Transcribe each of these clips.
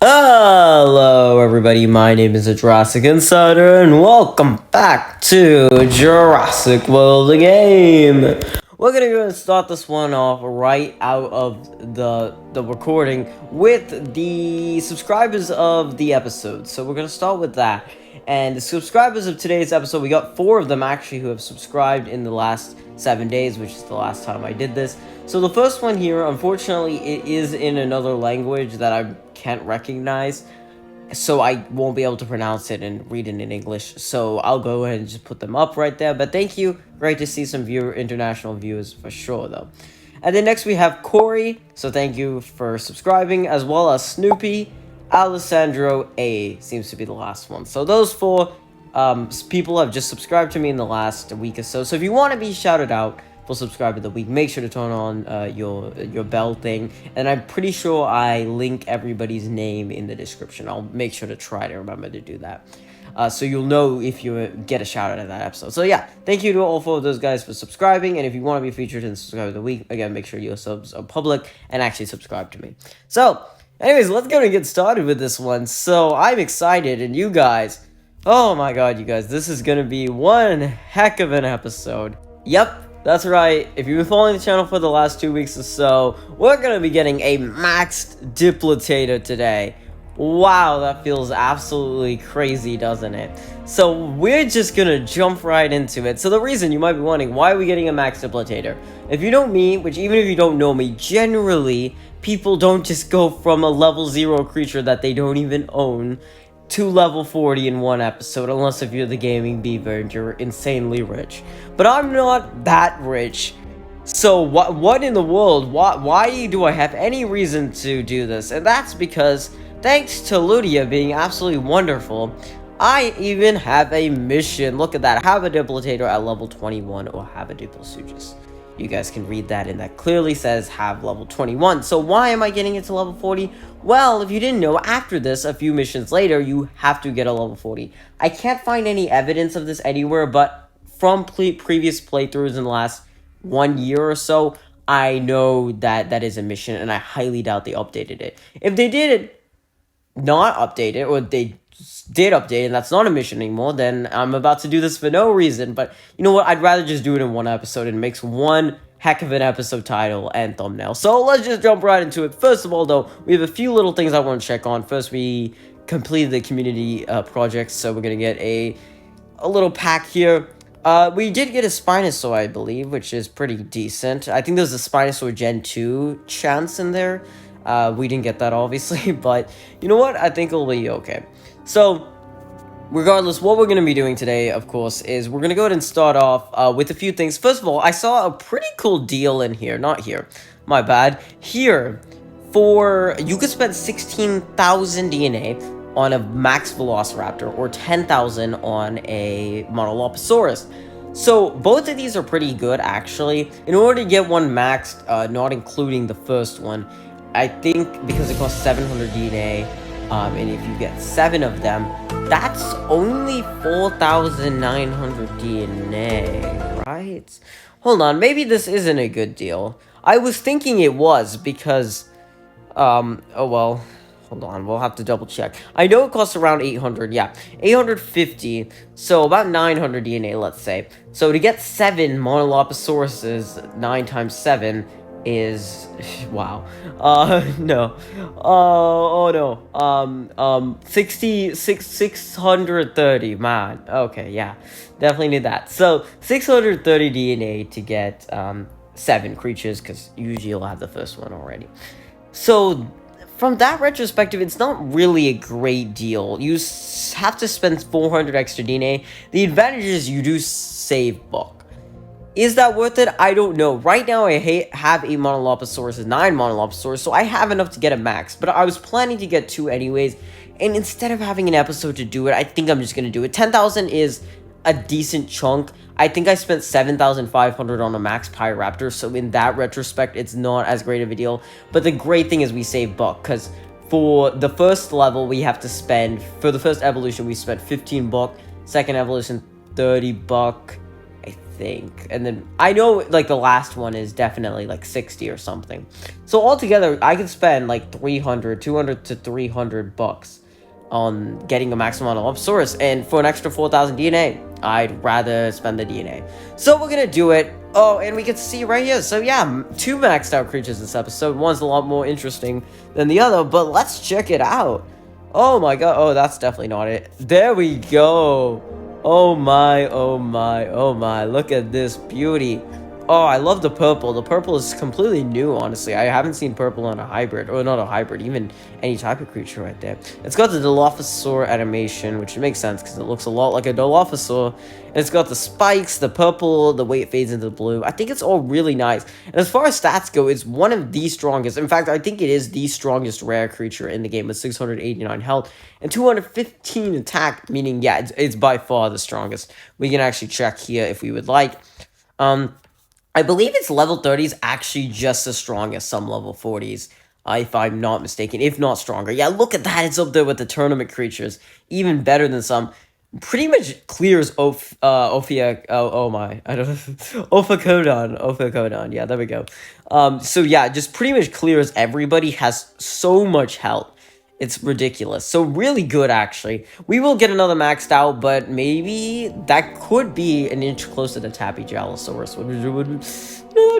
Hello everybody, my name is Jurassic Insider and welcome back to Jurassic World the game. We're gonna go and start this one off right out of the recording with the subscribers of the episode. So we're gonna start with that. And the subscribers of today's episode, we got 4 of them actually who have subscribed in the last 7 days, which is the last time I did this. So the first one here, unfortunately, it is in another language that I can't recognize, so I won't be able to pronounce it and read it in English. So I'll go ahead and just put them up right there. But thank you. Great to see some international viewers for sure, though. And then next we have Corey. So thank you for subscribing, as well as Snoopy. Alessandro A seems to be the last one. So those 4 people have just subscribed to me in the last week or so. So if you want to be shouted out for subscriber of the week, make sure to turn on your bell thing. And I'm pretty sure I link everybody's name in the description. I'll make sure to try to remember to do that. So you'll know if you get a shout out in that episode. So yeah, thank you to all 4 of those guys for subscribing. And if you want to be featured in subscriber of the week, again, make sure your subs are public and actually subscribe to me. So anyways, let's go and get started with this one. So I'm excited, and you guys, oh my god, you guys, this is gonna be one heck of an episode. Yep, that's right. If you've been following the channel for the last 2 weeks or so, we're gonna be getting a maxed DIPLOTATOR today. Wow, that feels absolutely crazy, doesn't it? So we're just gonna jump right into it. So the reason you might be wondering, why are we getting a max DIPLOTATOR? If you know me, which even if you don't know me, generally, people don't just go from a level 0 creature that they don't even own to level 40 in one episode, unless if you're the gaming beaver and you're insanely rich. But I'm not that rich. So what in the world? Why do I have any reason to do this? And that's because, thanks to Ludia being absolutely wonderful, I even have a mission. Look at that. Have a DIPLOTATOR at level 21 or have a Diplosugis. You guys can read that, and that clearly says have level 21. So why am I getting it to level 40? Well, if you didn't know, after this, a few missions later, you have to get a level 40. I can't find any evidence of this anywhere, but from previous playthroughs in the last 1 year or so, I know that that is a mission, and I highly doubt they updated it. If they did not update it, or they did update and that's not a mission anymore, then I'm about to do this for no reason. But you know what, I'd rather just do it in one episode, and it makes one heck of an episode title and thumbnail. So let's just jump right into it. First of all, though, we have a few little things I want to check on. First, we completed the community project, so we're gonna get a little pack here. We did get a Spinosaur, I believe, which is pretty decent. I think there's a Spinosaur Gen 2 chance in there. We didn't get that, obviously, but you know what? I think it'll be okay. So, regardless, what we're going to be doing today, of course, is we're going to go ahead and start off with a few things. First of all, I saw a pretty cool deal in here. Not here. My bad. Here, you could spend 16,000 DNA on a max Velociraptor or 10,000 on a Monoloposaurus. So, both of these are pretty good, actually. In order to get one maxed, not including the first one, I think because it costs 700 DNA, and if you get 7 of them, that's only 4,900 DNA, right? Hold on, maybe this isn't a good deal. I was thinking it was because, oh well, hold on, we'll have to double check. I know it costs around 800, yeah, 850, so about 900 DNA, let's say. So to get 7 Monoloposauruses, 9 times 7, is wow. No. Oh no. 630, man. Okay, yeah. Definitely need that. So 630 DNA to get 7 creatures, because usually you'll have the first one already. So from that retrospective, it's not really a great deal. You have to spend 400 extra DNA. The advantage is you do save bulk. Is that worth it? I don't know. Right now, I have 8 Monoloposaurus, 9 Monoloposaurus, so I have enough to get a max. But I was planning to get 2 anyways, and instead of having an episode to do it, I think I'm just going to do it. 10,000 is a decent chunk. I think I spent 7,500 on a max Pyroraptor, so in that retrospect, it's not as great of a deal. But the great thing is we save buck, because for the first level, we have to spend, for the first evolution, we spent 15 buck, second evolution, 30 buck, I think. And then I know like the last one is definitely like 60 or something. So altogether, I could spend like 200 to 300 bucks on getting a maximum amount of Dilophosaurus, and for an extra 4,000 DNA, I'd rather spend the DNA. So we're gonna do it. Oh, and we can see right here. So yeah, 2 maxed out creatures this episode. One's a lot more interesting than the other, but let's check it out. Oh my god. Oh, that's definitely not it. There we go. Oh my, oh my, oh my. Look at this beauty. Oh, I love the purple. The purple is completely new, honestly. I haven't seen purple on a hybrid, or not a hybrid, even any type of creature right there. It's got the Dilophosaur animation, which makes sense because it looks a lot like a Dilophosaur. And it's got the spikes, the purple, the way it fades into the blue. I think it's all really nice. And as far as stats go, it's one of the strongest. In fact, I think it is the strongest rare creature in the game with 689 health and 215 attack, meaning, yeah, it's by far the strongest. We can actually check here if we would like. I believe its level 30 is actually just as strong as some level 40s, if I'm not mistaken, if not stronger. Yeah, look at that. It's up there with the tournament creatures. Even better than some. Pretty much clears Ophiocodon. Yeah, there we go. So yeah, just pretty much clears everybody. Has so much health. It's ridiculous. So really good, actually. We will get another maxed out, but maybe that could be an inch closer to Tappy Jalosaurus, which would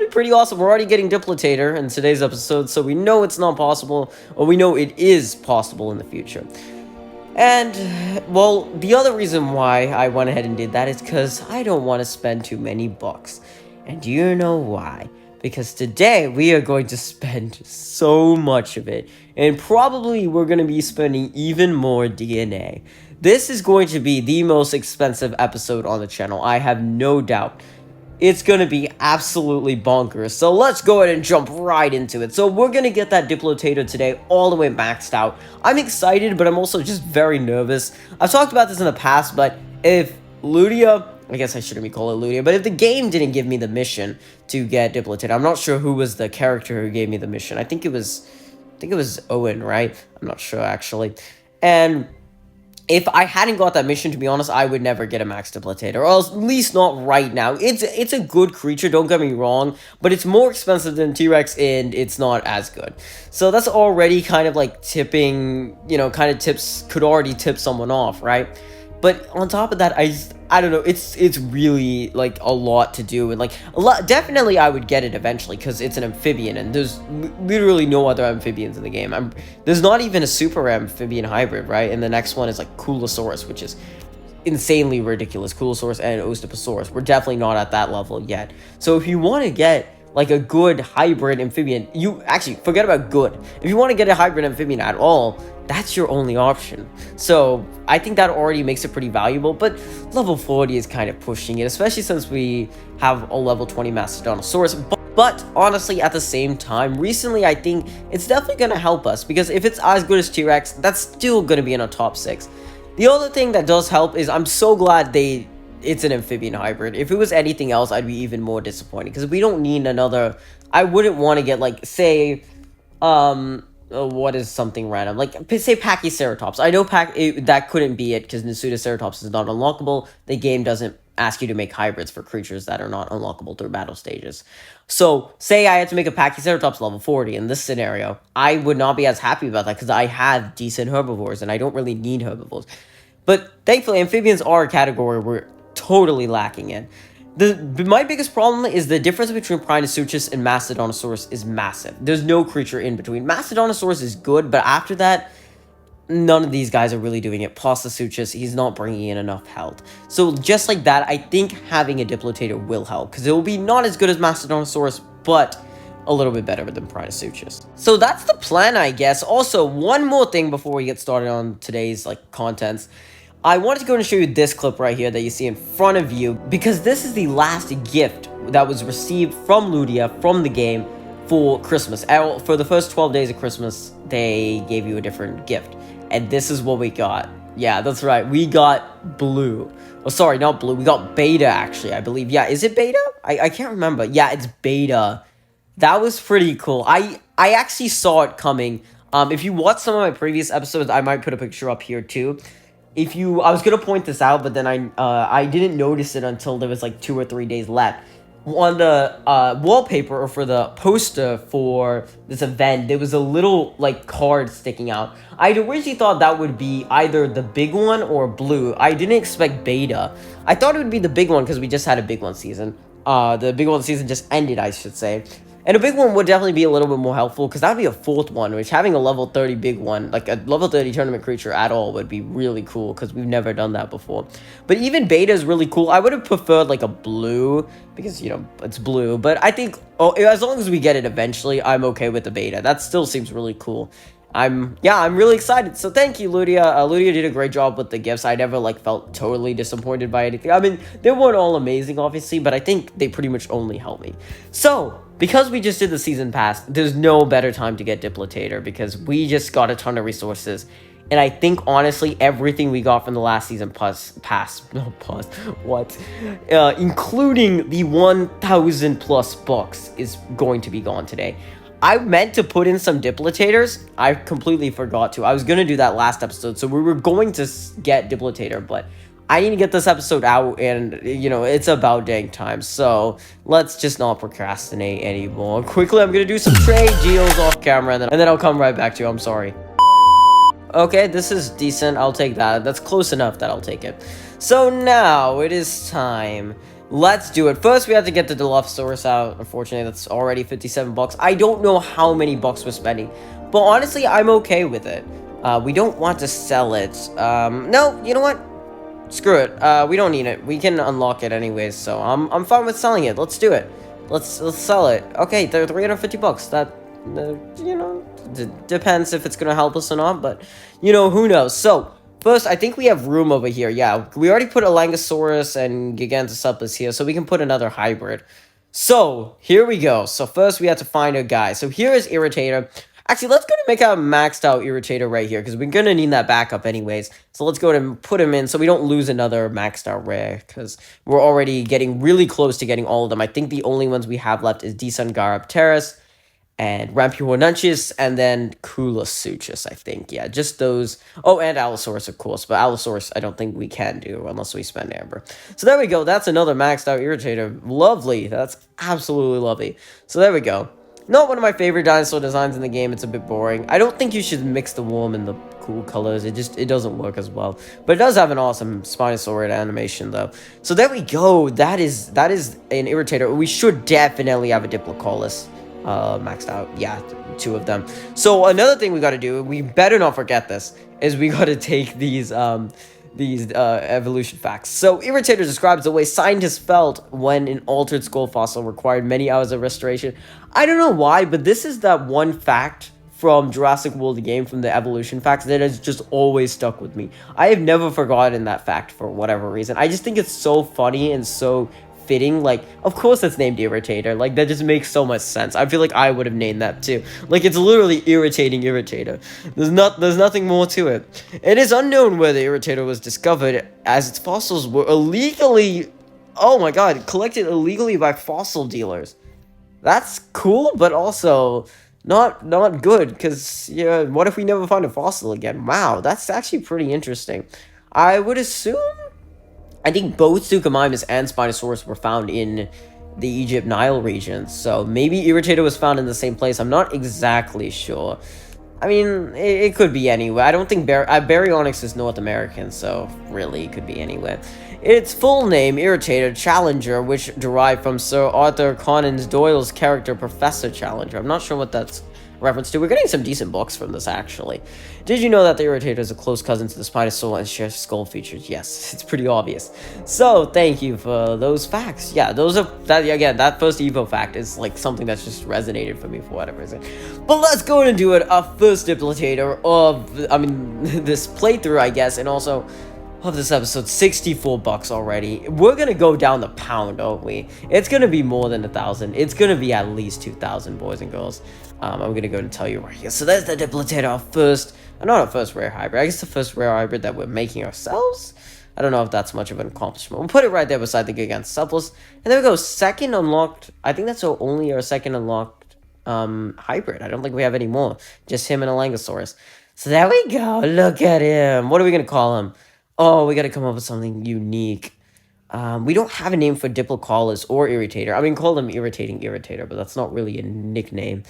be pretty awesome. We're already getting Diplotator in today's episode, so we know it's not possible, or we know it is possible in the future. And, well, the other reason why I went ahead and did that is because I don't want to spend too many bucks. And do you know why? Because today we are going to spend so much of it, and probably we're going to be spending even more DNA. This is going to be the most expensive episode on the channel, I have no doubt. It's going to be absolutely bonkers, so let's go ahead and jump right into it. So we're going to get that Diplotator today all the way maxed out. I'm excited, but I'm also just very nervous. I've talked about this in the past, but if Ludia... I guess I shouldn't be calling it Ludia, but if the game didn't give me the mission to get Diplotator, I'm not sure who was the character who gave me the mission. I think it was Owen, right? I'm not sure, actually. And if I hadn't got that mission, to be honest, I would never get a max Diplotator, or at least not right now. It's a good creature, don't get me wrong, but it's more expensive than T-Rex, and it's not as good. So that's already kind of like tipping, kind of could already tip someone off, right? But on top of that, I don't know, it's really like a lot to do, and like definitely I would get it eventually because it's an amphibian, and there's literally no other amphibians in the game. There's not even a super amphibian hybrid, right? And the next one is like Coolosaurus, which is insanely ridiculous. Coolosaurus and Osteoposaurus. We're definitely not at that level yet. So if you want to get like a good hybrid amphibian, you actually forget about good. If you want to get a hybrid amphibian at all, that's your only option. So I think that already makes it pretty valuable, but level 40 is kind of pushing it, especially since we have a level 20 Mastodontosaurus. But honestly, at the same time, recently I think it's definitely going to help us, because if it's as good as T-Rex, that's still going to be in our top 6. The other thing that does help is I'm so glad it's an amphibian hybrid. If it was anything else, I'd be even more disappointed, because we don't need another... I wouldn't want to get, like, say, what is something random? Like, say Pachyceratops. I know that couldn't be it, because Nasutoceratops is not unlockable. The game doesn't ask you to make hybrids for creatures that are not unlockable through battle stages. So, say I had to make a Pachyceratops level 40 in this scenario, I would not be as happy about that, because I have decent herbivores, and I don't really need herbivores. But, thankfully, amphibians are a category we're totally lacking in. My biggest problem is the difference between Prinosuchus and Mastodontosaurus is massive. There's no creature in between. Mastodontosaurus is good, but after that, none of these guys are really doing it. Plastasuchus, he's not bringing in enough health. So just like that, I think having a Diplotator will help, because it will be not as good as Mastodontosaurus, but a little bit better than Prinosuchus. So that's the plan, I guess. Also, one more thing before we get started on today's contents. I wanted to go and show you this clip right here that you see in front of you, because this is the last gift that was received from Ludia, from the game, for Christmas. For the first 12 days of Christmas, they gave you a different gift. And this is what we got. Yeah, that's right. We got blue. Oh, sorry, not blue. We got beta, actually, I believe. Yeah, is it beta? I can't remember. Yeah, it's beta. That was pretty cool. I actually saw it coming. If you watch some of my previous episodes, I might put a picture up here, too. I was gonna point this out, but then I didn't notice it until there was like 2 or 3 days left. On the wallpaper for the poster for this event, there was a little like card sticking out. I originally thought that would be either the big one or blue. I didn't expect beta. I thought it would be the big one because we just had a big one season. The big one season just ended, I should say. And a big one would definitely be a little bit more helpful because that would be a 4th one, which having a level 30 big one, like a level 30 tournament creature at all, would be really cool because we've never done that before. But even beta is really cool. I would have preferred like a blue because, you know, it's blue. But I think as long as we get it eventually, I'm okay with the beta. That still seems really cool. I'm really excited. So thank you, Ludia. Ludia did a great job with the gifts. I never like felt totally disappointed by anything. I mean, they weren't all amazing, obviously, but I think they pretty much only helped me. So because we just did the season pass, there's no better time to get Diplotator because we just got a ton of resources. And I think, honestly, everything we got from the last season including the 1,000 plus books is going to be gone today. I meant to put in some Diplotators. I completely forgot to. I was going to do that last episode, so we were going to get Diplotator, but I need to get this episode out, and, you know, it's about dang time, so let's just not procrastinate anymore. Quickly, I'm going to do some trade deals off camera, and then I'll come right back to you. I'm sorry. Okay, this is decent. I'll take that. That's close enough that I'll take it. So now it is time. Let's do it. First, we have to get the Dilophosaurus out. Unfortunately, that's already 57 bucks. I don't know how many bucks we're spending, but honestly, I'm okay with it. We don't want to sell it. No, you know what? Screw it. We don't need it. We can unlock it anyways, so I'm fine with selling it. Let's do it. Let's sell it. Okay, they're 350 bucks. That, you know, depends if it's gonna help us or not, but, you know, who knows. So first, I think we have room over here. Yeah, we already put a Langosaurus and Gigantosaurus here, so we can put another hybrid. So, here we go. So first, we have to find a guy. So here is Irritator. Actually, let's go to make a maxed out Irritator right here, because we're going to need that backup anyways. So let's go and put him in so we don't lose another maxed out rare, because we're already getting really close to getting all of them. I think the only ones we have left is Desungarapteris, and Rampuhornunchus, and then Kulasuchus, I think. Yeah, just those. Oh, and Allosaurus, of course. But Allosaurus, I don't think we can do unless we spend Amber. So there we go. That's another maxed out Irritator. Lovely. That's absolutely lovely. So there we go. Not one of my favorite dinosaur designs in the game. It's a bit boring. I don't think you should mix the worm and the cool colors. It doesn't work as well. But it does have an awesome Spinosaurus animation, though. So there we go. That is an Irritator. We should definitely have a Diplocaulus. Maxed out. Yeah, 2 of them. So another thing we got to do, we better not forget this, is we got to take these evolution facts. So Irritator describes the way scientists felt when an altered skull fossil required many hours of restoration. I don't know why, but this is that one fact from Jurassic World, the game, from the evolution facts, that has just always stuck with me. I have never forgotten that fact for whatever reason. I just think it's so funny and so fitting. Like, of course it's named Irritator. Like, that just makes so much sense. I feel like I would have named that too. Like, it's literally irritating Irritator. There's nothing more to it. It is unknown where the Irritator was discovered, as its fossils were illegally, oh my god, collected illegally by fossil dealers. That's cool, but also not good, because, yeah, what if we never find a fossil again? Wow, that's actually pretty interesting. I would assume, I think both Suchomimus and Spinosaurus were found in the Egypt-Nile region, so maybe Irritator was found in the same place. I'm not exactly sure. I mean, it could be anywhere. I don't think Baryonyx is North American, so really it could be anywhere. Its full name, Irritator Challenger, which derived from Sir Arthur Conan Doyle's character Professor Challenger. I'm not sure what that's reference to. We're getting some decent books from this, actually. Did you know that the Irritator is a close cousin to the Spinosaurus and shares skull features? Yes, it's pretty obvious. So, thank you for those facts. Yeah, that first Evo fact is like something that's just resonated for me for whatever reason. But let's go and do it. Our first Diplotator of, this playthrough, I guess, and also of this episode. 64 bucks already. We're gonna go down the pound, aren't we? It's gonna be more than 1,000. It's gonna be at least 2,000, boys and girls. I'm gonna go and tell you right here. So there's the Diplotator, our first, not our first rare hybrid. I guess the first rare hybrid that we're making ourselves. I don't know if that's much of an accomplishment. We'll put it right there beside the Gigantosaurus. And there we go. Second unlocked. I think that's only our second unlocked hybrid. I don't think we have any more. Just him and a Langosaurus. So there we go. Look at him. What are we gonna call him? Oh, we gotta come up with something unique. We don't have a name for Diplocolus or Irritator. I mean, call them Irritating Irritator, but that's not really a nickname.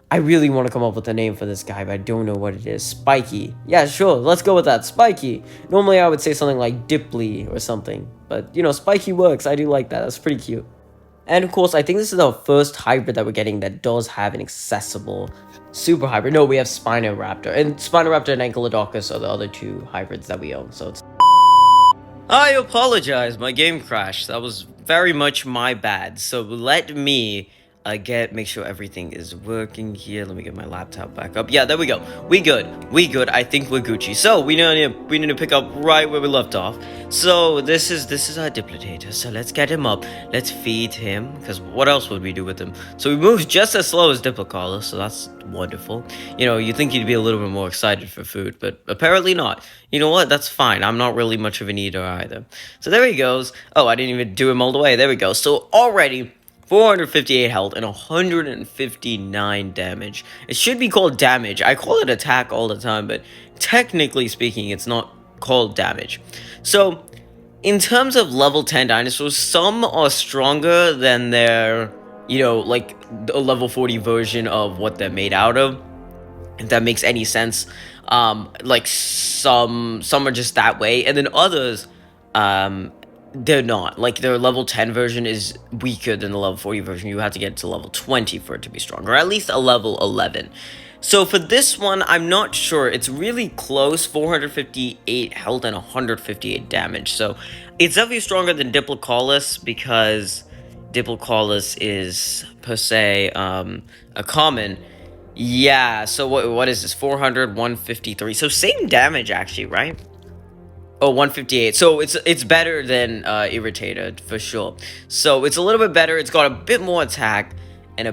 I really want to come up with a name for this guy, but I don't know what it is. Spiky. Yeah, sure. Let's go with that. Spiky. Normally, I would say something like Diply or something. But, you know, Spiky works. I do like that. That's pretty cute. And, of course, I think this is our first hybrid that we're getting that does have an accessible super hybrid. No, we have Spinoraptor. And Spinoraptor and Ankylodocus are the other two hybrids that we own. So it's... I apologize, my game crashed. That was very much my bad. So let me make sure everything is working here. Let me get my laptop back up. Yeah, there we go. We good. We good. I think we're Gucci. So we need to pick up right where we left off. So this is our Diplotator. So let's get him up. Let's feed him. Because what else would we do with him? So he moves just as slow as Diplocolus, so that's wonderful. You know, you think he'd be a little bit more excited for food, but apparently not. You know what? That's fine. I'm not really much of an eater either. So there he goes. Oh, I didn't even do him all the way. There we go. So already 458 health and 159 damage. It should be called damage. I call it attack all the time, but technically speaking, it's not called damage. So, in terms of level 10 dinosaurs, some are stronger than their, you know, like a level 40 version of what they're made out of, if that makes any sense. Like some are just that way, and then others, they're not. Like, their level 10 version is weaker than the level 40 version. You have to get to level 20 for it to be stronger, or at least a level 11. So for this one, I'm not sure. It's really close, 458 health and 158 damage. So it's definitely stronger than Diplocolus, because Diplocolus is, per se, a common. Yeah, so what is this? 400, 153. So same damage, actually, right? Oh, 158. So it's better than Irritated, for sure. So it's a little bit better. It's got a bit more attack and a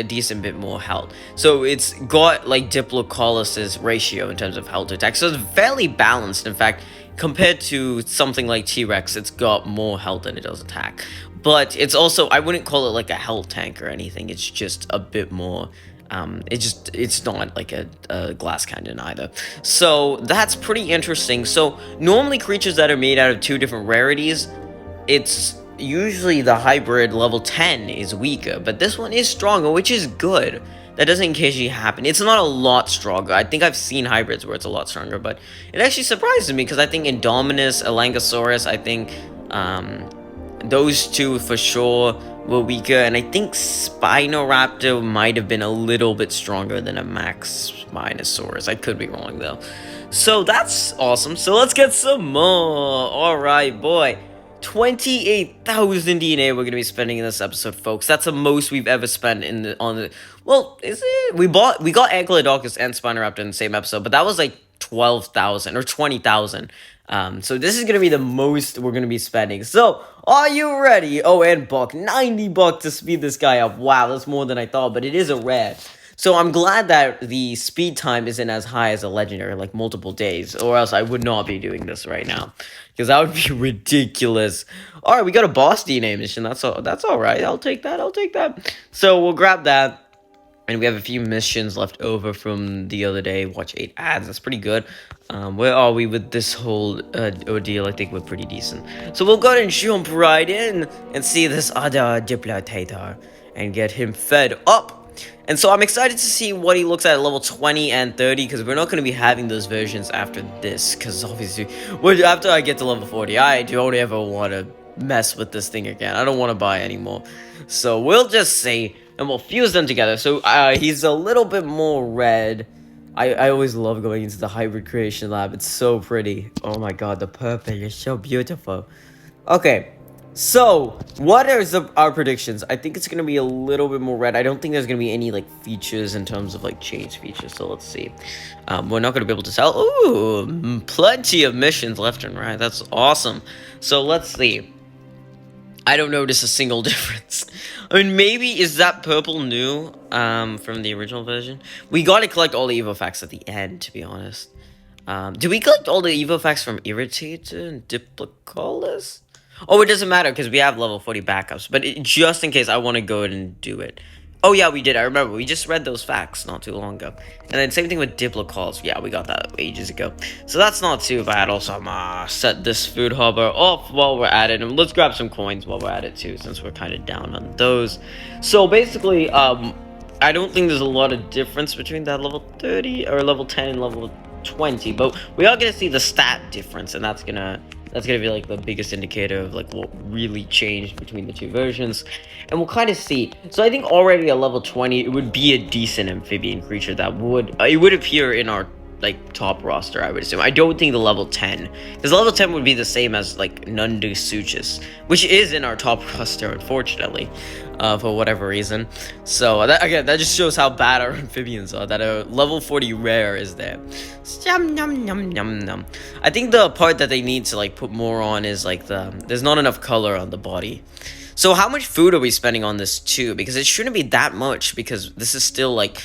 decent bit more health. So it's got like Diplocolus's ratio in terms of health to attack. So it's fairly balanced. In fact, compared to something like T-Rex, it's got more health than it does attack. But it's also, I wouldn't call it like a health tank or anything. It's just a bit more. It's not like a glass cannon either. So that's pretty interesting. So normally creatures that are made out of two different rarities, it's usually the hybrid level 10 is weaker, but this one is stronger, which is good. That doesn't occasionally happen. It's not a lot stronger. I think I've seen hybrids where it's a lot stronger, but it actually surprises me because I think Indominus, Elangosaurus, I think those two for sure were weaker, and I think Spinoraptor might have been a little bit stronger than a Max Spinosaurus. I could be wrong though. So that's awesome. So let's get some more. Alright, boy. 28,000 DNA we're gonna be spending in this episode, folks. That's the most we've ever spent well, is it? We got Ankylodocus and Spinoraptor in the same episode, but that was like 12,000 or 20,000. So this is gonna be the most we're gonna be spending. So, are you ready? Oh, and buck, 90 bucks to speed this guy up. Wow, that's more than I thought, but it is a rare. So I'm glad that the speed time isn't as high as a legendary, like multiple days, or else I would not be doing this right now, because that would be ridiculous. All right, we got a boss DNA mission. That's all right. I'll take that. So we'll grab that. And we have a few missions left over from the other day. Watch 8 ads. That's pretty good. Where are we with this whole ordeal? I think we're pretty decent. So we'll go ahead and jump right in and see this other Diplotator and get him fed up. And so I'm excited to see what he looks at level 20 and 30, because we're not going to be having those versions after this. Because obviously, after I get to level 40, I don't ever want to mess with this thing again. I don't want to buy anymore. So we'll just see. And we'll fuse them together. So he's a little bit more red. I always love going into the hybrid creation lab. It's so pretty. Oh my god, the purple is so beautiful. Okay, so what are our predictions? I think it's going to be a little bit more red. I don't think there's going to be any like features in terms of like change features. So let's see. We're not going to be able to tell. Ooh, plenty of missions left and right. That's awesome. So let's see. I don't notice a single difference. I mean, maybe is that purple new from the original version? We gotta collect all the Evo facts at the end, to be honest. Did we collect all the Evo facts from Irritator and Diplocolus? Oh, it doesn't matter because we have level 40 backups. But just in case, I want to go ahead and do it. Oh yeah, we did. I remember. We just read those facts not too long ago. And then same thing with Diplocalls. Yeah, we got that ages ago. So that's not too bad. Also, I'm set this food hopper off while we're at it. And let's grab some coins while we're at it too, since we're kind of down on those. So basically, I don't think there's a lot of difference between that level 30 or level 10 and level 20, but we are gonna see the stat difference, and that's gonna be like the biggest indicator of like what really changed between the two versions, and we'll kind of see. So I think already at level 20 it would be a decent amphibian creature that would appear in our like top roster, I would assume. I don't think the level 10, because level 10 would be the same as like Nundu Suchus, which is in our top roster, unfortunately, for whatever reason. So that again, that just shows how bad our amphibians are, that a level 40 rare is there. Yum, yum, yum, yum, yum. I think the part that they need to like put more on is like there's not enough color on the body. So how much food are we spending on this too? Because it shouldn't be that much, because this is still like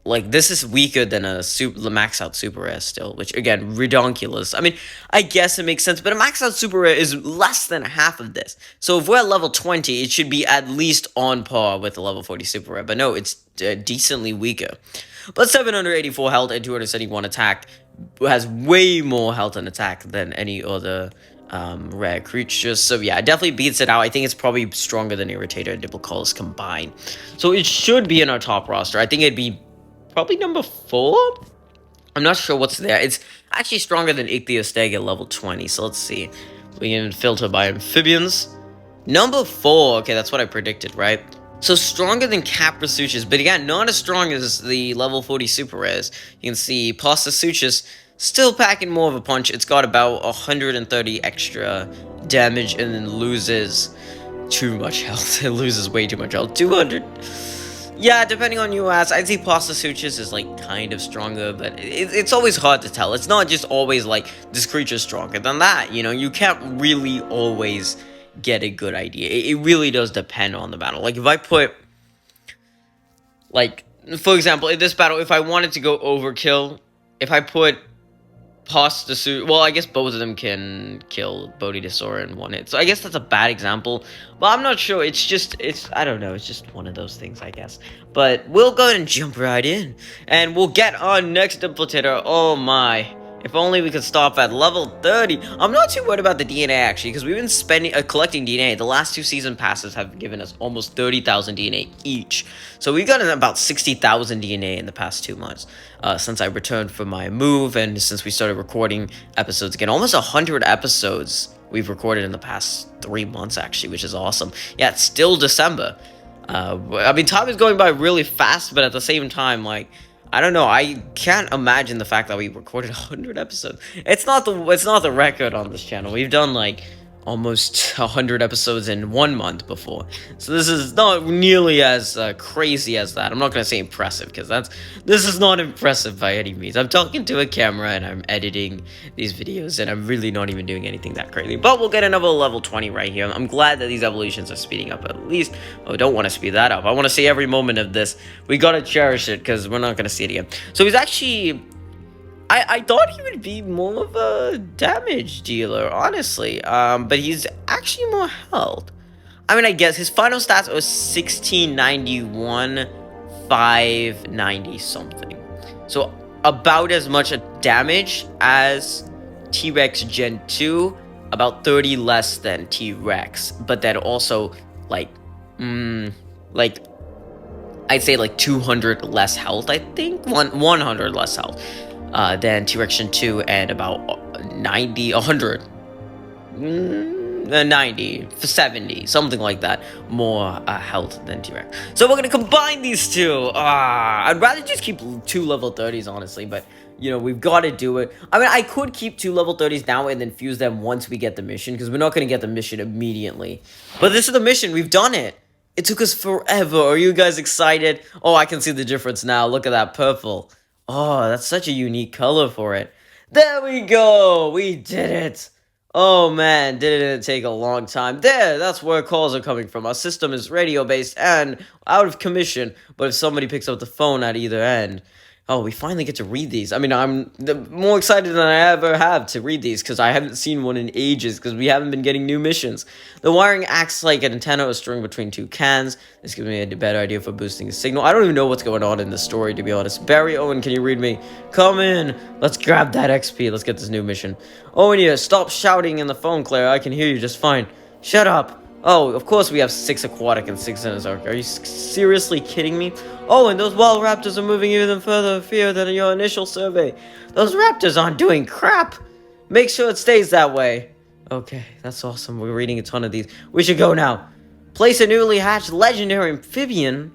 this is weaker than a max out super rare still, which again, redonkulous. I mean, I guess it makes sense, but a max out super rare is less than half of this. So if we're at level 20, it should be at least on par with the level 40 super rare, but no, it's decently weaker. But 784 health and 271 attack, has way more health and attack than any other rare creatures. So yeah, it definitely beats it out. I think it's probably stronger than Irritator and Diplocalls combined. So it should be in our top roster. I think it'd be probably number 4. I'm not sure what's there. It's actually stronger than Ichthyosteg at level 20. So let's see. We can filter by amphibians. Number 4. Okay, that's what I predicted, right? So stronger than Caprasuchus, but again, not as strong as the level 40 super rares. You can see Plastasuchus still packing more of a punch. It's got about 130 extra damage and then loses too much health. It loses way too much health. 200. Yeah, depending on you ask, I'd say Plastasuchus is like kind of stronger, but it's always hard to tell. It's not just always like this creature's stronger than that. You know, you can't really always get a good idea. It really does depend on the battle. Like if I put, like for example, in this battle, if I wanted to go overkill, if I put Plastasuchus, well, I guess both of them can kill Bodhisaur in one hit. So I guess that's a bad example, but I'm not sure. I don't know. It's just one of those things, I guess. But we'll go ahead and jump right in, and we'll get our next DIPLOTATOR. Oh my. If only we could stop at level 30. I'm not too worried about the DNA, actually, because we've been collecting DNA. The last 2 season passes have given us almost 30,000 DNA each. So we've gotten about 60,000 DNA in the past 2 months, since I returned from my move, and since we started recording episodes again. Almost 100 episodes we've recorded in the past 3 months, actually, which is awesome. Yeah, it's still December. I mean, time is going by really fast, but at the same time, like, I don't know. I can't imagine the fact that we recorded 100 episodes. It's not the record on this channel. We've done like almost 100 episodes in 1 month before. So this is not nearly as crazy as that. I'm not going to say impressive, because this is not impressive by any means. I'm talking to a camera and I'm editing these videos, and I'm really not even doing anything that crazy. But we'll get another level 20 right here. I'm glad that these evolutions are speeding up at least. Oh, I don't want to speed that up. I want to see every moment of this. We got to cherish it, because we're not going to see it again. So he's actually... I thought he would be more of a damage dealer, honestly. But he's actually more health. I mean, I guess his final stats was 1691, 590 something. So about as much damage as T-Rex Gen 2, about 30 less than T-Rex. But then also, like, I'd say like 200 less health, I think. 100 less health. Than T-Rex Gen 2, and about 100, 90, 70, something like that, more health than T-Rex. So we're gonna combine these two. I'd rather just keep 2 level 30s, honestly, but you know, we've got to do it. I mean, I could keep 2 level 30s now and then fuse them once we get the mission, because we're not gonna get the mission immediately. But this is the mission. We've done it. It took us forever. Are you guys excited? Oh, I can see the difference now. Look at that purple. Oh, that's such a unique color for it. There we go! We did it! Oh man, didn't it take a long time? There, that's where calls are coming from. Our system is radio-based and out of commission, but if somebody picks up the phone at either end... Oh, we finally get to read these. I mean, I'm more excited than I ever have to read these because I haven't seen one in ages because we haven't been getting new missions. The wiring acts like an antenna or string between two cans. This gives me a better idea for boosting the signal. I don't even know what's going on in the story, to be honest. Barry, Owen, can you read me? Come in. Let's grab that XP. Let's get this new mission. Owen, yeah, stop shouting in the phone, Claire. I can hear you just fine. Shut up. Oh, of course we have 6 aquatic and 6 Xenozoic. Are you seriously kidding me? Oh, and those wild raptors are moving even further afield than in your initial survey. Those raptors aren't doing crap. Make sure it stays that way. Okay, that's awesome. We're reading a ton of these. We should go now. Place a newly hatched legendary amphibian.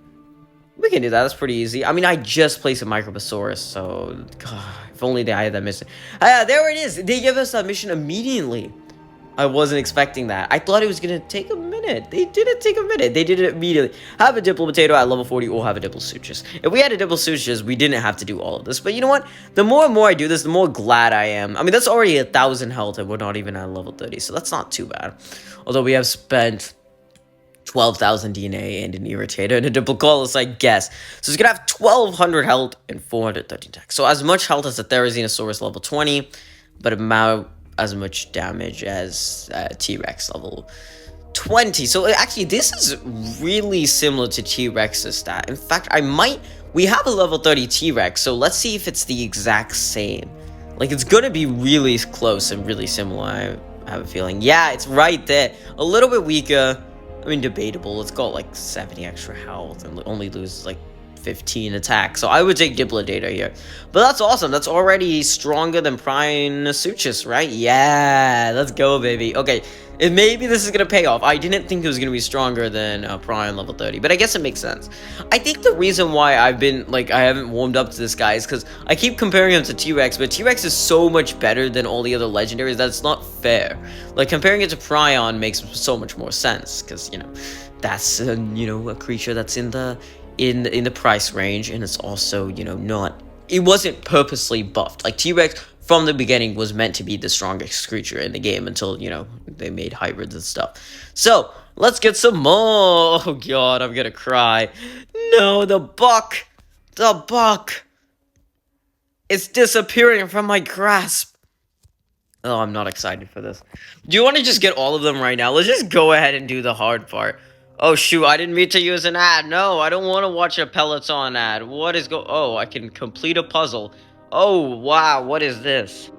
We can do that. That's pretty easy. I mean, I just placed a Microbosaurus, so... God, if only I had that mission. There it is. They give us that mission immediately. I wasn't expecting that. I thought it was going to take a minute. They didn't take a minute. They did it immediately. Have a Diplotator at level 40 or have a Diplosutras. If we had a Diplosutras, we didn't have to do all of this. But you know what? The more and more I do this, the more glad I am. I mean, that's already 1,000 health and we're not even at level 30. So that's not too bad. Although we have spent 12,000 DNA and an Irritator and a Diplocolus, I guess. So it's going to have 1,200 health and 413 attack. So as much health as a Therizinosaurus level 20, but about as much damage as T-Rex level 20. So actually, this is really similar to T-Rex's stat. In fact, we have a level 30 T-Rex, so let's see if it's the exact same. Like, it's gonna be really close and really similar, I have a feeling. Yeah, it's right there. A little bit weaker. I mean, debatable. It's got like 70 extra health and only loses like 15 attack. So I would take Diplotator here. But that's awesome. That's already stronger than Prionosuchus, right? Yeah, let's go, baby. Okay, and maybe this is going to pay off. I didn't think it was going to be stronger than Prion level 30, but I guess it makes sense. I think the reason why I haven't warmed up to this guy is because I keep comparing him to T-Rex, but T-Rex is so much better than all the other legendaries that it's not fair. Like, comparing it to Prion makes so much more sense, because, you know, that's, a creature that's in the price range, and it's also, it wasn't purposely buffed. Like, T-Rex from the beginning was meant to be the strongest creature in the game until, they made hybrids and stuff. So, let's get some more. Oh god, I'm gonna cry. No, the buck. It's disappearing from my grasp. Oh, I'm not excited for this. Do you want to just get all of them right now? Let's just go ahead and do the hard part. Oh, shoot, I didn't mean to use an ad. No, I don't want to watch a Peloton ad. Oh, I can complete a puzzle. Oh, wow, what is this?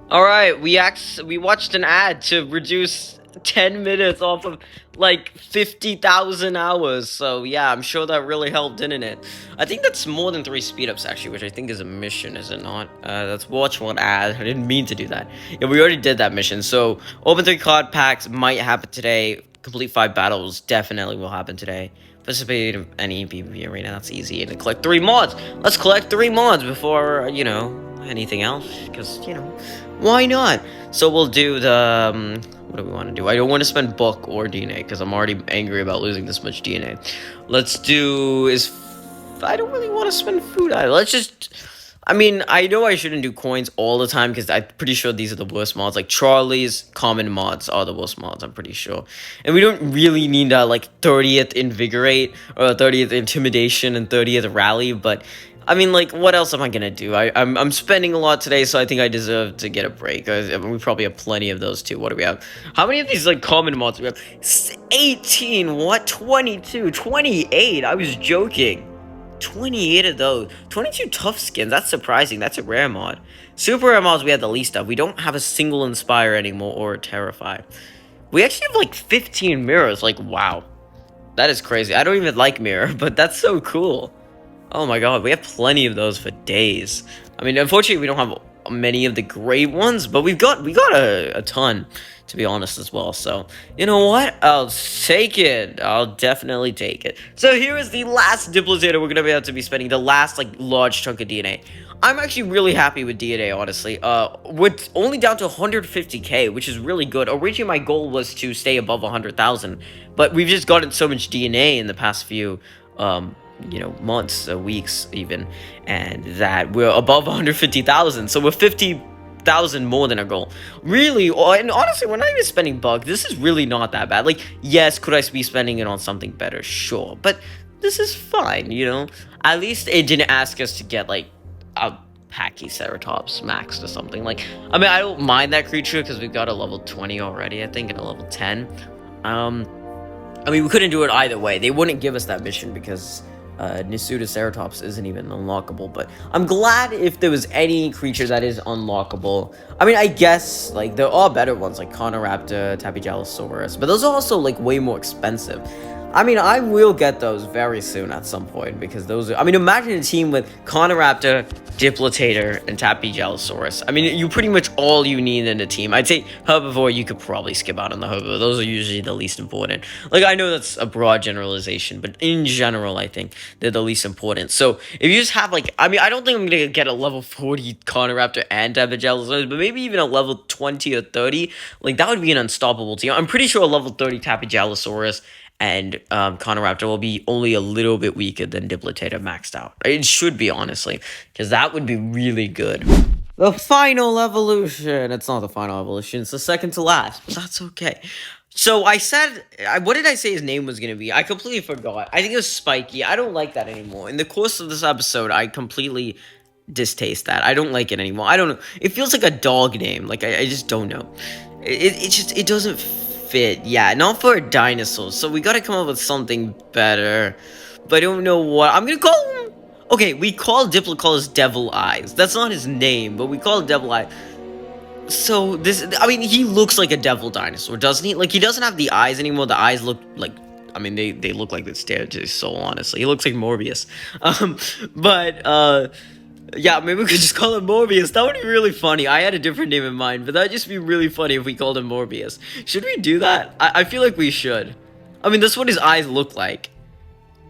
Alright, we watched an ad to reduce 10 minutes off of, 50,000 hours. So, yeah, I'm sure that really helped, didn't it? I think that's more than 3 speed-ups, actually, which I think is a mission, is it not? Let's watch one ad. I didn't mean to do that. Yeah, we already did that mission. So, open 3 card packs might happen today. Complete 5 battles definitely will happen today. Participate in any PvP arena, that's easy. And collect 3 mods. Let's collect 3 mods before, anything else. Because, why not? So we'll do the, what do we want to do? I don't want to spend book or DNA because I'm already angry about losing this much DNA. Let's do, I don't really want to spend food either. Let's just, I know I shouldn't do coins all the time because I'm pretty sure these are the worst mods. Like, Charlie's common mods are the worst mods, I'm pretty sure. And we don't really need, 30th Invigorate, or 30th Intimidation, and 30th Rally, but, what else am I gonna do? I'm spending a lot today, so I think I deserve to get a break. We probably have plenty of those, too. What do we have? How many of these, common mods do we have? 18, what? 22, 28, I was joking. 28 of those. 22 tough skins. That's surprising. That's a rare mod. Super rare mods we have the least of. We don't have a single Inspire anymore or Terrify. We actually have 15 mirrors. Wow. That is crazy. I don't even like mirror, but that's so cool. Oh my god. We have plenty of those for days. Unfortunately, we don't have many of the great ones, but we got a ton, to be honest, as well. So, you know what? I'll take it. I'll definitely take it. So here is the last Diplotator we're going to be able to be spending, the last, large chunk of DNA. I'm actually really happy with DNA, honestly. We're only down to 150k, which is really good. Originally, my goal was to stay above 100,000, but we've just gotten so much DNA in the past few, months, weeks even, and that we're above 150,000, so we're 50,000 more than our goal. Really, and honestly, we're not even spending bug. This is really not that bad. Yes, could I be spending it on something better? Sure, but this is fine, you know? At least it didn't ask us to get, like, a Pachyceratops maxed or something. Like, I mean, I don't mind that creature because we've got a level 20 already, I think, and a level 10. I mean, we couldn't do it either way. They wouldn't give us that mission because Ceratops isn't even unlockable. But I'm glad if there was any creature that is unlockable. I mean, I guess, like, there are better ones, like Conoraptor, Tapigalosaurus. But those are also, like, way more expensive. I mean, I will get those very soon at some point, because those are... I mean, imagine a team with Conoraptor, Diplotator, and Tapigalosaurus. I mean, you pretty much all you need in a team. I'd say Herbivore, you could probably skip out on the Herbivore. Those are usually the least important. Like, I know that's a broad generalization, but in general, I think they're the least important. So, if you just have, like... I mean, I don't think I'm going to get a level 40 Conoraptor and Tapigalosaurus, but maybe even a level 20 or 30. Like, that would be an unstoppable team. I'm pretty sure a level 30 Tapigalosaurus and Conoraptor will be only a little bit weaker than Diplotator maxed out. It should be, honestly, because that would be really good. The final evolution. It's not the final evolution. It's the second to last, but that's okay. So I said, what did I say his name was going to be? I completely forgot. I think it was Spiky. I don't like that anymore. In the course of this episode, I completely distaste that. I don't like it anymore. I don't know. It feels like a dog name. Like, I just don't know. It doesn't fit. Yeah, not for a dinosaur. So we gotta come up with something better. But I don't know what. I'm gonna call him. Okay, we call Diplodocus Devil Eyes. That's not his name, but we call it Devil Eye. So this, I mean, he looks like a devil dinosaur, doesn't he? Like, he doesn't have the eyes anymore. The eyes look like, I mean, they look like they stare to his soul, honestly. He looks like Morbius. Yeah, maybe we could just call him Morbius. That would be really funny. I had a different name in mind, but that would just be really funny if we called him Morbius. Should we do that? I feel like we should. I mean, that's what his eyes look like.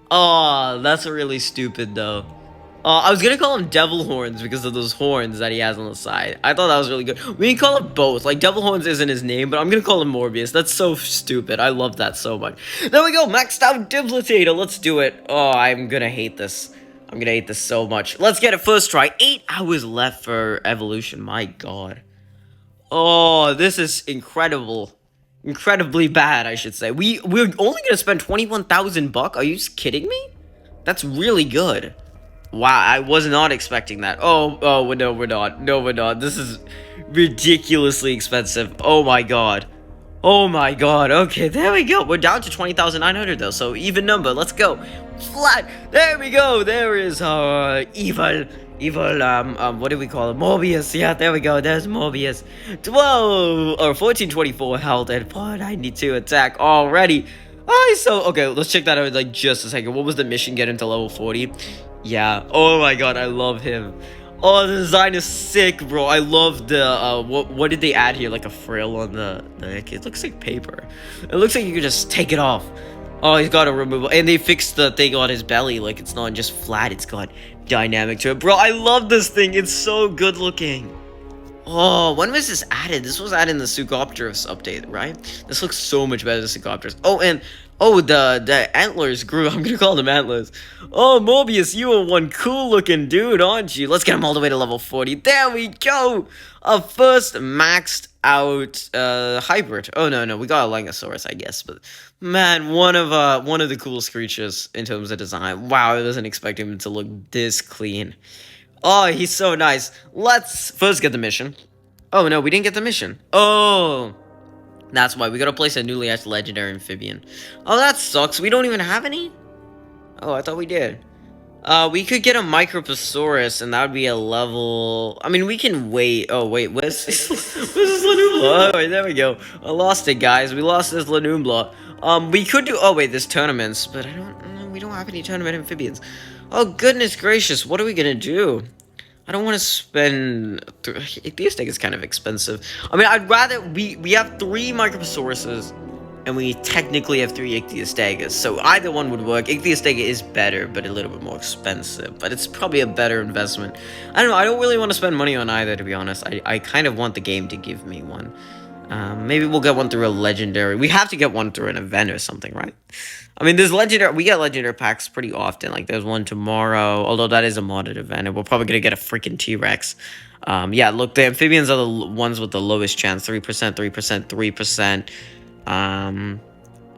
Oh, that's really stupid, though. I was gonna call him Devil Horns because of those horns that he has on the side. I thought that was really good. We can call him both. Like, Devil Horns isn't his name, but I'm gonna call him Morbius. That's so stupid. I love that so much. There we go. Maxed out Diplotator. Let's do it. Oh, I'm gonna hate this. I'm gonna hate this so much. Let's get it first try. 8 hours left for evolution. My god. Oh, this is incredible. Incredibly bad, I should say. We're only gonna spend 21,000 bucks. Are you just kidding me? That's really good. Wow, I was not expecting that. Oh, no, we're not. No, we're not. This is ridiculously expensive. Oh my god. Oh my god. Okay, there we go. We're down to 20,900 though, so even number. Let's go. Flat. There we go. There is evil, what do we call it? Morbius. Yeah, there we go. There's Morbius. 1424 health and 492 attack already. Okay, let's check that out in like just a second. What was the mission? Get into level 40? Yeah. Oh my god, I love him. Oh, the design is sick, bro. I love the, what did they add here? Like a frill on the neck. It looks like paper. It looks like you could just take it off. Oh, he's got a removal. And they fixed the thing on his belly. Like, it's not just flat. It's got dynamic to it. Bro, I love this thing. It's so good looking. Oh, when was this added? This was added in the Sucopterus update, right? This looks so much better than Sucopterus. Oh, and... oh, the antlers grew. I'm gonna call them antlers. Oh, Morbius, you are one cool-looking dude, aren't you? Let's get him all the way to level 40. There we go! Our first maxed out hybrid. Oh, no, we got a Langosaurus, I guess. But, man, one of the coolest creatures in terms of design. Wow, I wasn't expecting him to look this clean. Oh, he's so nice. Let's first get the mission. Oh, no, we didn't get the mission. Oh... that's why we gotta place a newly hatched legendary amphibian. Oh, that sucks. We don't even have any? Oh, I thought we did. We could get a Microposaurus, and that would be a level... I mean, we can wait. Oh, wait, where's this Lanumbla? Oh, wait, there we go. I lost it, guys. We lost this Lanumbla. We could do... oh, wait, there's tournaments, but we don't have any tournament amphibians. Oh, goodness gracious. What are we gonna do? I don't want to spend... Ichthyostega is kind of expensive. I mean, I'd rather... We have 3 Microposauruses, and we technically have 3 Ichthyostegas, so either one would work. Ichthyostega is better, but a little bit more expensive. But it's probably a better investment. I don't know, I don't really want to spend money on either, to be honest. I kind of want the game to give me one. Maybe we'll get one through a legendary. We have to get one through an event or something, right? I mean, we get legendary packs pretty often. Like, there's one tomorrow, although that is a modded event, and we're probably gonna get a freaking T-Rex. Yeah, look, the amphibians are the ones with the lowest chance. 3%, 3%, 3%.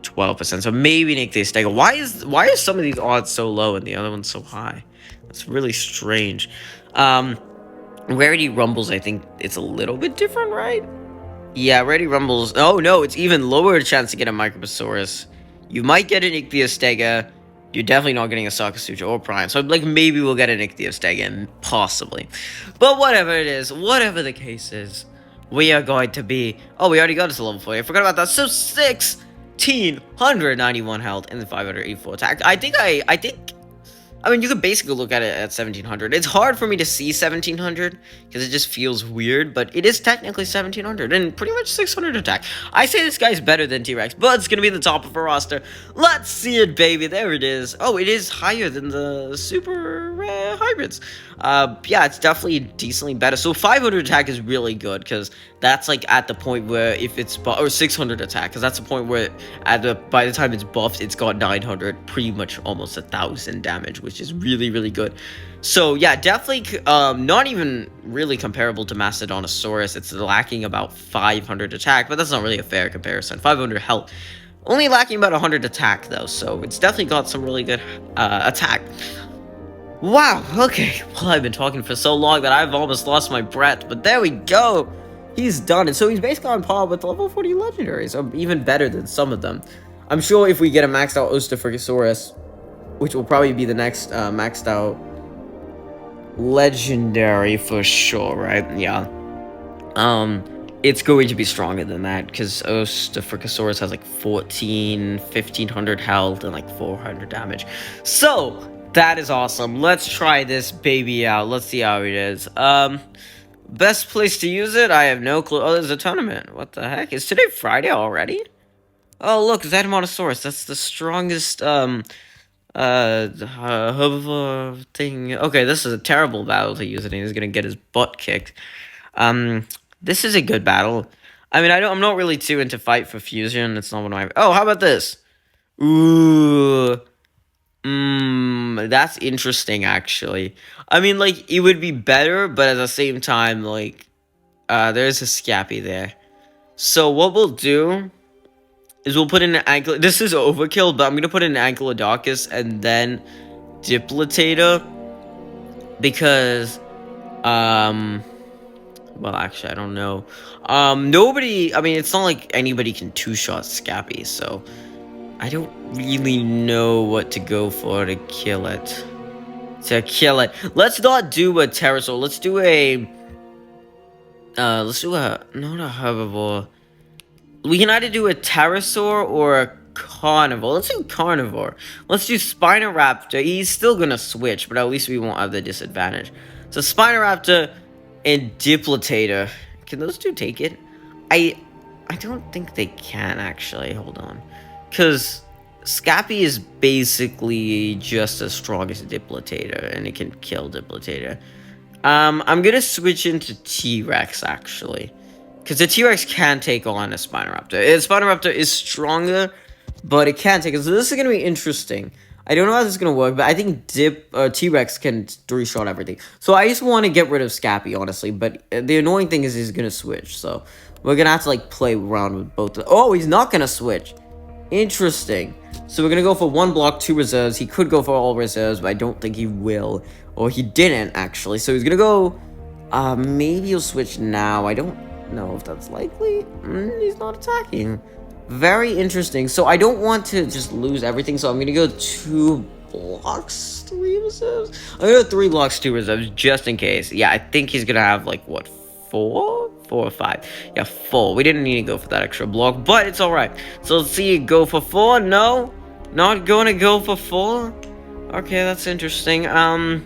12%. So maybe Nick the Stego. Why is some of these odds so low and the other ones so high? That's really strange. Rarity Rumbles, I think it's a little bit different, right? Yeah, Rarity Rumbles. Oh no, it's even lower chance to get a Microbosaurus. You might get an Ichthyostega. You're definitely not getting a Sakasutra or Prime. So, like, maybe we'll get an Ichthyostega, possibly. But whatever it is, whatever the case is, we are going to be... Oh, we already got us to level 40. I forgot about that. So, 1,691 health and 584 attack. I mean, you could basically look at it at 1,700. It's hard for me to see 1,700 because it just feels weird, but it is technically 1,700 and pretty much 600 attack. I say this guy's better than T-Rex, but it's going to be the top of our roster. Let's see it, baby. There it is. Oh, it is higher than the super rare hybrids. Yeah, it's definitely decently better. So 500 attack is really good because that's like at the point where if it's or 600 attack because that's the point where by the time it's buffed, it's got 900, pretty much almost 1,000 damage, which is really, really good. So yeah, definitely not even really comparable to Mastodontosaurus. It's lacking about 500 attack, but that's not really a fair comparison. 500 health. Only lacking about 100 attack though, so it's definitely got some really good attack. Wow, okay. Well, I've been talking for so long that I've almost lost my breath, but there we go. He's done it. So he's basically on par with level 40 legendaries, or even better than some of them. I'm sure if we get a maxed out Ostafricosaurus, which will probably be the next maxed out legendary for sure, right? Yeah. It's going to be stronger than that because Ostafricosaurus has like 1,500 health and like 400 damage. So that is awesome. Let's try this baby out. Let's see how it is. Best place to use it? I have no clue. Oh, there's a tournament. What the heck? Is today Friday already? Oh, look, Zetamotosaurus. That's the strongest, herbivore thing. Okay, this is a terrible battle to use it, and he's gonna get his butt kicked. This is a good battle. I mean, I'm not really too into fight for fusion. It's not one of my... Oh, how about this? Ooh... that's interesting, actually. I mean, like, it would be better, but at the same time, like, there's a Scappy there. So what we'll do is we'll put in an ankle. This is overkill, but I'm gonna put in an Ankylodocus and then Diplotator because, well, actually, I don't know. Nobody. I mean, it's not like anybody can two-shot Scappy, so I don't really know what to go for to kill it. Let's not do a pterosaur. Let's do a... not a herbivore. We can either do a pterosaur or a carnivore. Let's do carnivore. Let's do Spinoraptor. He's still gonna switch, but at least we won't have the disadvantage. So Spinoraptor and Diplotator. Can those two take it? I don't think they can, actually. Hold on. Because Scappy is basically just as strong as a Diplotator, and it can kill Diplotator. I'm gonna switch into T-Rex, actually. Because the T-Rex can take on a Spinoraptor. Spinoraptor is stronger, but it can take it. So this is gonna be interesting. I don't know how this is gonna work, but I think T-Rex can three-shot everything. So I just want to get rid of Scappy, honestly. But the annoying thing is he's gonna switch. So we're gonna have to, like, play around with both. Oh, he's not gonna switch. Interesting. So we're gonna go for 1 block, 2 reserves. He could go for all reserves, but I don't think he will. Or he didn't, actually. So he's gonna go... maybe he'll switch now. I don't know if that's likely. He's not attacking. Very interesting. So I don't want to just lose everything. So I'm gonna go 2 blocks, 3 reserves. I'm gonna go 3 blocks, 2 reserves, just in case. Yeah, I think he's gonna have, like, what, 4 or 5? Yeah, 4. We didn't need to go for that extra block, but it's alright. So let's see, go for 4. No, not gonna go for 4. Okay, that's interesting. I'm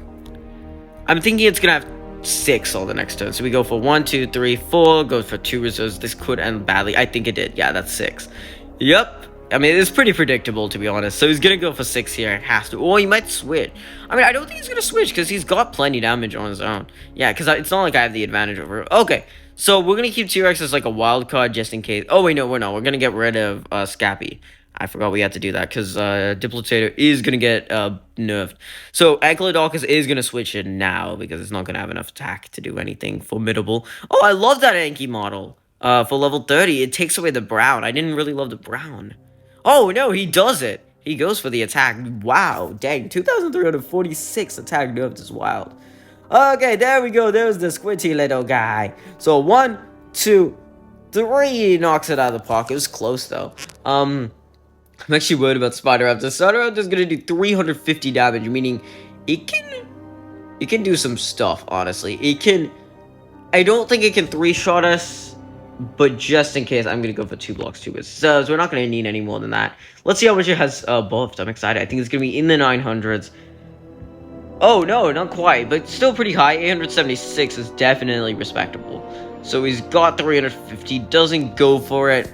thinking it's gonna have 6 all the next turn. So we go for 1, 2, 3, 4. Go for 2 reserves. This could end badly. I think it did. Yeah, that's 6. Yep. I mean, it's pretty predictable, to be honest. So he's gonna go for 6 here. It has to. Or he might switch. I mean, I don't think he's gonna switch because he's got plenty damage on his own. Yeah, because it's not like I have the advantage over him. Okay. So we're gonna keep T-Rex as like a wild card just in case. Oh wait, no, we're not. We're gonna get rid of Scappy. I forgot we had to do that because Diplotator is gonna get nerfed. So Ankylodocus is gonna switch it now because it's not gonna have enough attack to do anything formidable. Oh, I love that Anki model. For level 30, it takes away the brown. I didn't really love the brown. Oh, no, he does it. He goes for the attack. Wow, dang. 2,346 attack nerfed is wild. Okay, there we go. There's the squinty little guy. So 1, 2, 3. He knocks it out of the park. It was close, though. I'm actually worried about Spider Raptor. Spider Raptor's gonna do 350 damage, meaning it can do some stuff, honestly. I don't think it can 3-shot us, but just in case, I'm gonna go for 2 blocks, 2 hits. So we're not gonna need any more than that. Let's see how much it has buffed. I'm excited. I think it's gonna be in the 900s. Oh, no, not quite, but still pretty high. 876 is definitely respectable. So he's got 350, doesn't go for it.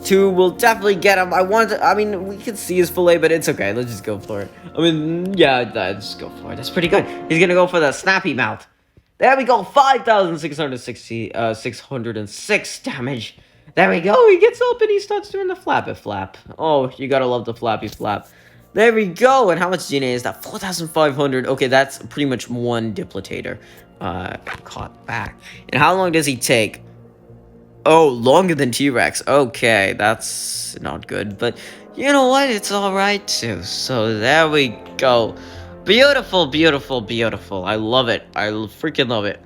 2 will definitely get him. I mean, we can see his fillet, but it's okay. Let's just go for it. I mean, yeah, let's go for it. That's pretty good. He's gonna go for the snappy mouth. There we go. 606 damage. There we go. He gets up and he starts doing the flappy flap. Oh, you gotta love the flappy flap. There we go. And how much DNA is that? 4,500. Okay, that's pretty much 1 Diplotator caught back. And how long does he take? Oh, longer than T-Rex. Okay, that's not good. But you know what? It's alright too. So there we go. Beautiful, beautiful, beautiful. I love it. I freaking love it.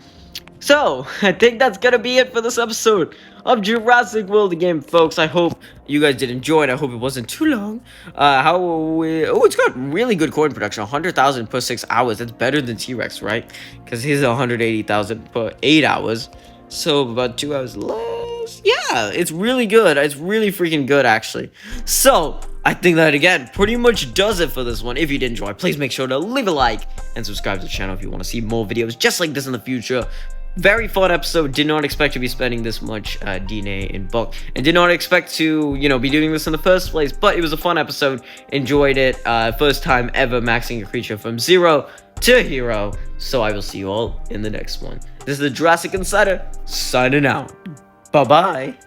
So, I think that's gonna be it for this episode of Jurassic World the game, folks. I hope you guys did enjoy it. I hope it wasn't too long. Oh, it's got really good coin production. 100,000 per 6 hours. That's better than T-Rex, right? Because he's 180,000 per 8 hours. So, about 2 hours less. Yeah, it's really good. It's really freaking good, actually. So, I think that, again, pretty much does it for this one. If you did enjoy, please make sure to leave a like and subscribe to the channel if you want to see more videos just like this in the future. Very fun episode. Did not expect to be spending this much DNA in bulk, and did not expect to, be doing this in the first place, but it was a fun episode. Enjoyed it. First time ever maxing a creature from 0 to hero. So I will see you all in the next one. This is the Jurassic Insider, signing out. Bye-bye.